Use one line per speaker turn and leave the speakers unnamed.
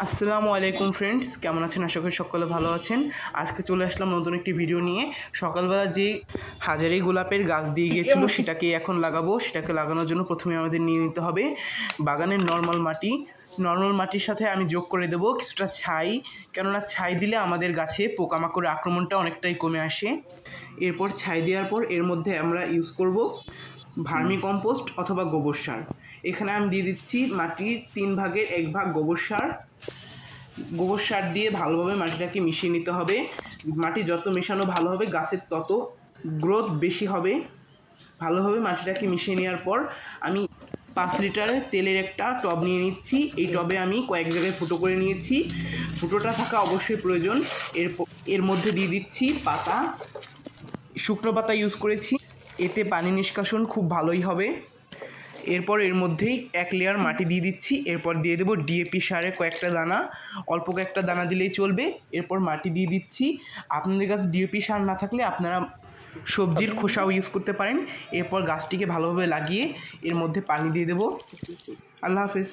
আসসালামু আলাইকুম ফ্রেন্ডস, কেমন আছেন? আশা করি সকলে ভালো আছেন। আজকে চলে আসলাম নতুন একটি ভিডিও নিয়ে। সকালবেলা যে হাজারি গোলাপের গাছ দিয়ে গিয়েছিল সেটাকে এখন লাগাবো। সেটাকে লাগানোর জন্য প্রথমে আমাদের নিয়ে নিতে হবে বাগানের নর্মাল মাটি। নর্মাল মাটির সাথে আমি যোগ করে দেবো কিছুটা ছাই, কেননা ছাই দিলে আমাদের গাছে পোকামাকড়ের আক্রমণটা অনেকটাই কমে আসে। এরপর ছাই দেওয়ার পর এর মধ্যে আমরা ইউজ করব ভার্মি কম্পোস্ট অথবা গোবর সার। এখানে আমি দিয়ে দিচ্ছি মাটির 3/1 ভাগ গোবর সার। গোবর সার দিয়ে ভালোভাবে মাটিটাকে মিশিয়ে নিতে হবে। মাটি যত মেশানো ভালো হবে গাছের তত গ্রোথ বেশি হবে। ভালোভাবে মাটিটাকে মিশিয়ে নেওয়ার পর আমি 5 লিটারের তেলের একটা টব নিয়ে নিচ্ছি। এই টবে আমি কয়েক জায়গায় ফুটো করে নিয়েছি। ফুটোটা থাকা অবশ্যই প্রয়োজন। এর মধ্যে দিয়ে দিচ্ছি পাতা, শুকনো পাতা ইউজ করেছি, এতে পানি নিষ্কাশন খুব ভালোই হবে। এরপর এর মধ্যেই 1 লেয়ার মাটি দিয়ে দিচ্ছি। এরপর দিয়ে দেবো ডিএপি সারের কয়েকটা দানা, অল্প কয়েকটা দানা দিলেই চলবে। এরপর মাটি দিয়ে দিচ্ছি। আপনাদের কাছে ডিএপি সার না থাকলে আপনারা সবজির খোসাও ইউজ করতে পারেন। এরপর গাছটিকে ভালোভাবে লাগিয়ে এর মধ্যে পানি দিয়ে দেবো। আল্লাহ হাফেজ।